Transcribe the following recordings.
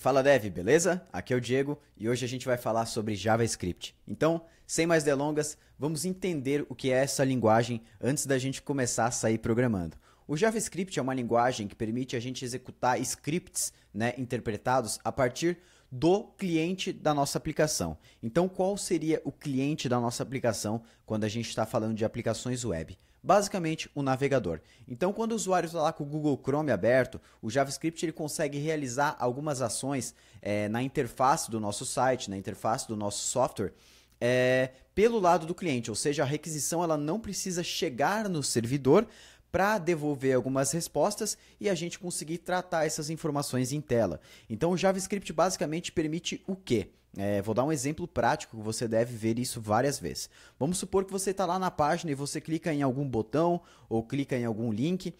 Fala Dev, beleza? Aqui é o Diego e hoje a gente vai falar sobre JavaScript. Então, sem mais delongas, vamos entender o que é essa linguagem antes da gente começar a sair programando. O JavaScript é uma linguagem que permite a gente executar scripts, interpretados a partir do cliente da nossa aplicação. Então, qual seria o cliente da nossa aplicação quando a gente está falando de aplicações web? Basicamente, o navegador. Então, quando o usuário está lá com o Google Chrome aberto, o JavaScript ele consegue realizar algumas ações na interface do nosso site, na interface do nosso software, pelo lado do cliente. Ou seja, a requisição ela não precisa chegar no servidor para devolver algumas respostas e a gente conseguir tratar essas informações em tela. Então, o JavaScript basicamente permite o quê? Vou dar um exemplo prático que você deve ver isso várias vezes. Vamos supor que você está lá na página e você clica em algum botão ou clica em algum link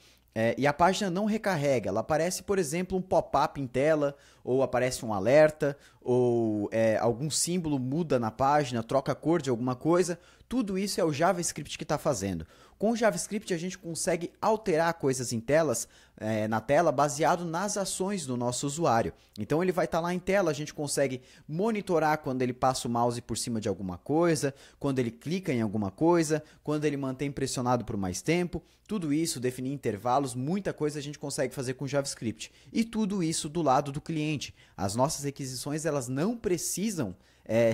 e a página não recarrega. Ela aparece, por exemplo, um pop-up em tela ou aparece um alerta ou algum símbolo muda na página, troca a cor de alguma coisa. Tudo isso é o JavaScript que está fazendo. Com o JavaScript a gente consegue alterar coisas em telas, na tela baseado nas ações do nosso usuário. Então ele vai estar lá em tela, a gente consegue monitorar quando ele passa o mouse por cima de alguma coisa, quando ele clica em alguma coisa, quando ele mantém pressionado por mais tempo. Tudo isso, definir intervalos, muita coisa a gente consegue fazer com o JavaScript. E tudo isso do lado do cliente. As nossas requisições elas não precisam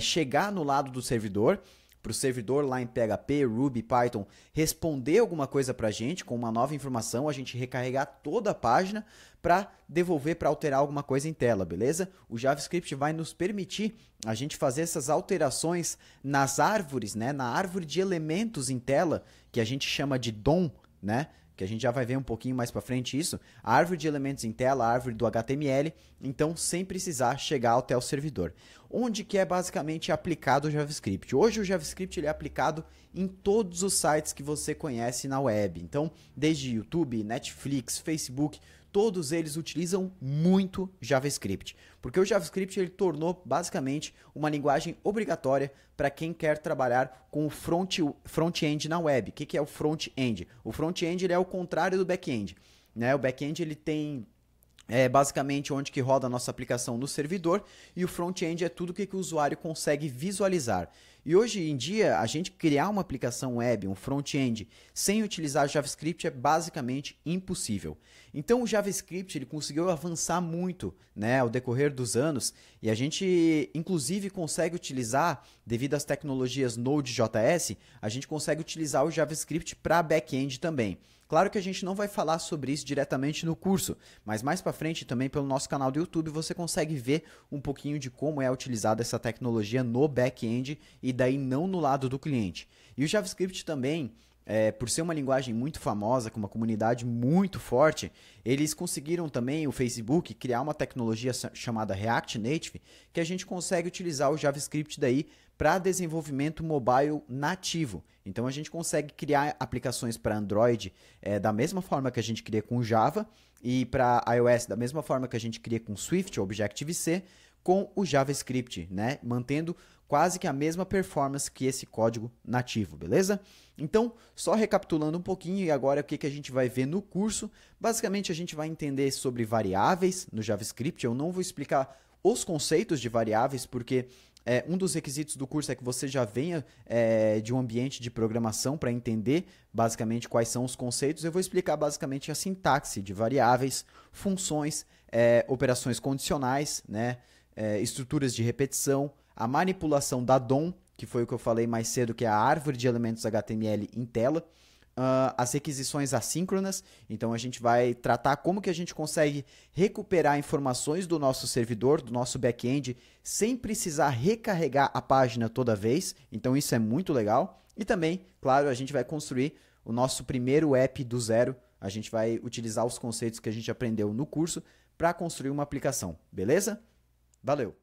chegar no lado do servidor, para o servidor lá em PHP, Ruby, Python responder alguma coisa para a gente com uma nova informação, a gente recarregar toda a página para devolver, para alterar alguma coisa em tela, beleza? O JavaScript vai nos permitir a gente fazer essas alterações nas árvores, na árvore de elementos em tela, que a gente chama de DOM, que a gente já vai ver um pouquinho mais para frente isso, a árvore de elementos em tela, a árvore do HTML, então sem precisar chegar até o servidor. Onde que é basicamente aplicado o JavaScript? Hoje o JavaScript ele é aplicado em todos os sites que você conhece na web. Então, desde YouTube, Netflix, Facebook, todos eles utilizam muito JavaScript, porque o JavaScript ele tornou basicamente uma linguagem obrigatória para quem quer trabalhar com o front-end na web. O que é o front-end? O front-end ele é o contrário do back-end. O back-end ele tem basicamente onde que roda a nossa aplicação no servidor e o front-end é tudo que o usuário consegue visualizar. E hoje em dia, a gente criar uma aplicação web, um front-end, sem utilizar JavaScript é basicamente impossível. Então o JavaScript ele conseguiu avançar muito ao decorrer dos anos e a gente inclusive consegue utilizar, devido às tecnologias Node.js, a gente consegue utilizar o JavaScript para back-end também. Claro que a gente não vai falar sobre isso diretamente no curso, mas mais para frente também pelo nosso canal do YouTube você consegue ver um pouquinho de como é utilizada essa tecnologia no back-end e daí não no lado do cliente. E o JavaScript também, por ser uma linguagem muito famosa, com uma comunidade muito forte, eles conseguiram também, o Facebook, criar uma tecnologia chamada React Native, que a gente consegue utilizar o JavaScript daí para desenvolvimento mobile nativo. Então a gente consegue criar aplicações para Android da mesma forma que a gente cria com Java e para iOS da mesma forma que a gente cria com Swift ou Objective-C com o JavaScript, mantendo quase que a mesma performance que esse código nativo, beleza? Então, só recapitulando um pouquinho e agora o que a gente vai ver no curso, basicamente a gente vai entender sobre variáveis no JavaScript. Eu não vou explicar os conceitos de variáveis porque um dos requisitos do curso é que você já venha de um ambiente de programação para entender basicamente quais são os conceitos. Eu vou explicar basicamente a sintaxe de variáveis, funções, operações condicionais, estruturas de repetição, a manipulação da DOM, que foi o que eu falei mais cedo, que é a árvore de elementos HTML em tela, as requisições assíncronas. Então a gente vai tratar como que a gente consegue recuperar informações do nosso servidor, do nosso back-end, sem precisar recarregar a página toda vez. Então isso é muito legal. E também, claro, a gente vai construir o nosso primeiro app do zero. A gente vai utilizar os conceitos que a gente aprendeu no curso para construir uma aplicação. Beleza? Valeu!